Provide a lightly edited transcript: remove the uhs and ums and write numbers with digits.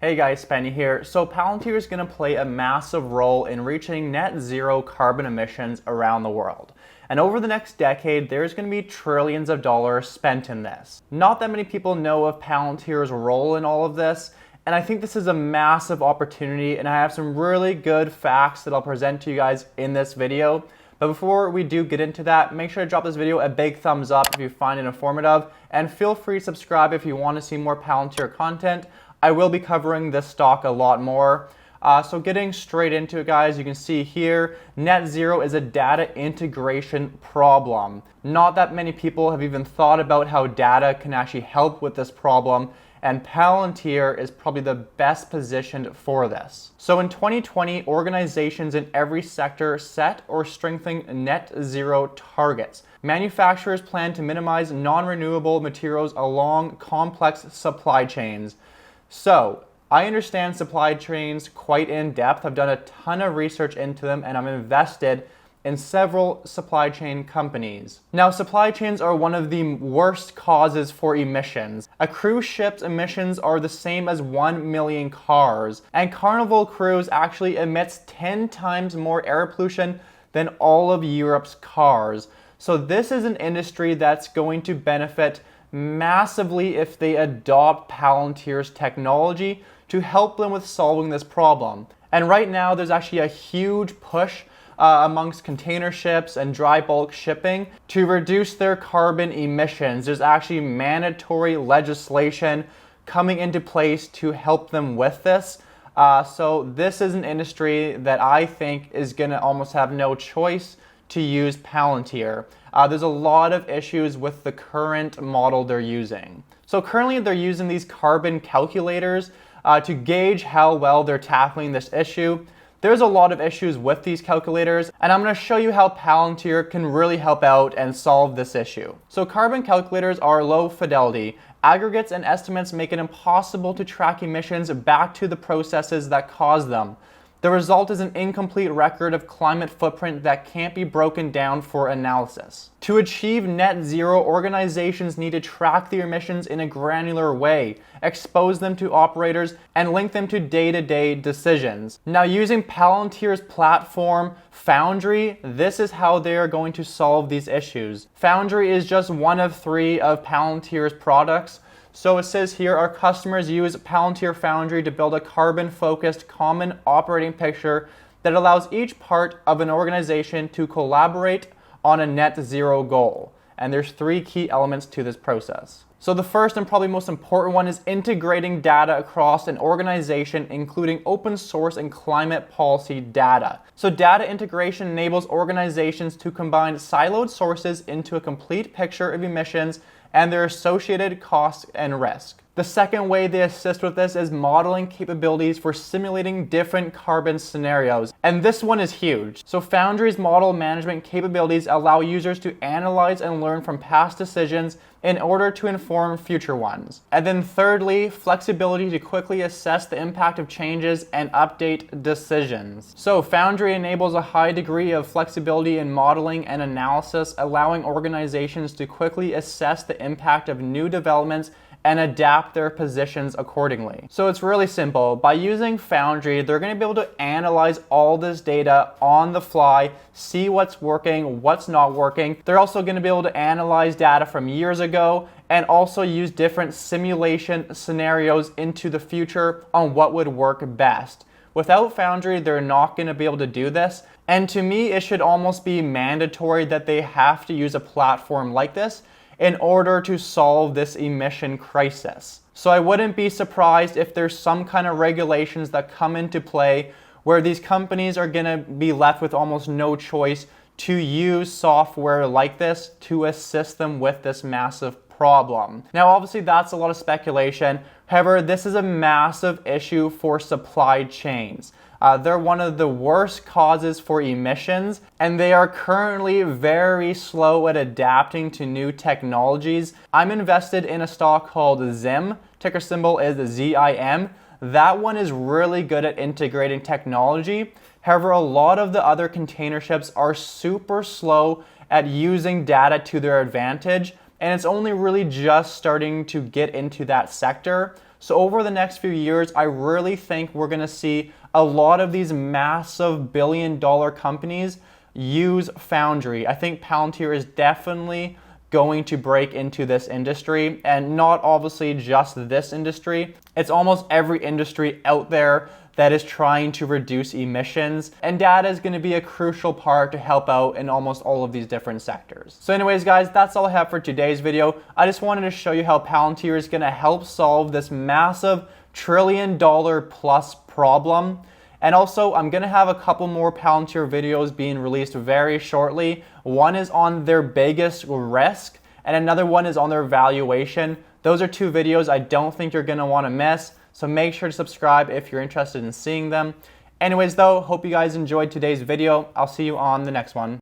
Hey guys, Spenny here. So Palantir is going to play a massive role in reaching net zero carbon emissions around the world. And over the next decade, there's going to be trillions of dollars spent in this. Not that many people know of Palantir's role in all of this, and I think this is a massive opportunity, and I have some really good facts that I'll present to you guys in this video. But before we do get into that, make sure to drop this video a big thumbs up if you find it informative, and feel free to subscribe if you want to see more Palantir content. I will be covering this stock a lot more. So getting straight into it, guys, you can see here, net zero is a data integration problem. Not that many people have even thought about how data can actually help with this problem, and Palantir is probably the best positioned for this. So in 2020, organizations in every sector set or strengthen net zero targets. Manufacturers plan to minimize non-renewable materials along complex supply chains. So, I understand supply chains quite in depth. I've done a ton of research into them, and I'm invested in several supply chain companies. Now, supply chains are one of the worst causes for emissions. A cruise ship's emissions are the same as 1 million cars, and Carnival Cruise actually emits 10 times more air pollution than all of Europe's cars. So this is an industry that's going to benefit massively if they adopt Palantir's technology to help them with solving this problem. And right now there's actually a huge push amongst container ships and dry bulk shipping to reduce their carbon emissions. There's actually mandatory legislation coming into place to help them with this. So this is an industry that I think is going to almost have no choice to use Palantir. There's a lot of issues with the current model they're using. So currently they're using these carbon calculators to gauge how well they're tackling this issue. There's a lot of issues with these calculators, and I'm going to show you how Palantir can really help out and solve this issue. So carbon calculators are low fidelity. Aggregates and estimates make it impossible to track emissions back to the processes that cause them. The result is an incomplete record of climate footprint that can't be broken down for analysis. To achieve net zero, organizations need to track their emissions in a granular way, expose them to operators, and link them to day-to-day decisions. Now, using Palantir's platform, Foundry, this is how they are going to solve these issues. Foundry is just one of 3 of Palantir's products. So it says here, our customers use Palantir Foundry to build a carbon-focused common operating picture that allows each part of an organization to collaborate on a net zero goal. And there's 3 key elements to this process. So the first and probably most important one is integrating data across an organization, including open source and climate policy data. So data integration enables organizations to combine siloed sources into a complete picture of emissions and their associated costs and risk. The second way they assist with this is modeling capabilities for simulating different carbon scenarios. And this one is huge. So Foundry's model management capabilities allow users to analyze and learn from past decisions in order to inform future ones. And then thirdly, flexibility to quickly assess the impact of changes and update decisions. So Foundry enables a high degree of flexibility in modeling and analysis, allowing organizations to quickly assess the impact of new developments and adapt their positions accordingly. So it's really simple. By using Foundry, they're going to be able to analyze all this data on the fly, see what's working, what's not working. They're also going to be able to analyze data from years ago and also use different simulation scenarios into the future on what would work best. Without Foundry, they're not going to be able to do this. And to me, it should almost be mandatory that they have to use a platform like this in order to solve this emission crisis. So I wouldn't be surprised if there's some kind of regulations that come into play where these companies are gonna be left with almost no choice to use software like this to assist them with this massive problem. Now, obviously that's a lot of speculation. However, this is a massive issue for supply chains. They're one of the worst causes for emissions, and they are currently very slow at adapting to new technologies. I'm invested in a stock called ZIM. Ticker symbol is ZIM. That one is really good at integrating technology. However, a lot of the other container ships are super slow at using data to their advantage, and it's only really just starting to get into that sector. So over the next few years, I really think we're going to see a lot of these massive billion-dollar companies use Foundry. I think Palantir is definitely going to break into this industry, and not obviously just this industry. It's almost every industry out there that is trying to reduce emissions, and data is going to be a crucial part to help out in almost all of these different sectors. So anyways guys, that's all I have for today's video. I just wanted to show you how Palantir is going to help solve this massive trillion-dollar plus problem. And also, I'm going to have a couple more Palantir videos being released very shortly. One is on their biggest risk, and another one is on their valuation. Those are two videos I don't think you're going to want to miss, so make sure to subscribe if you're interested in seeing them. Anyways though, hope you guys enjoyed today's video. I'll see you on the next one.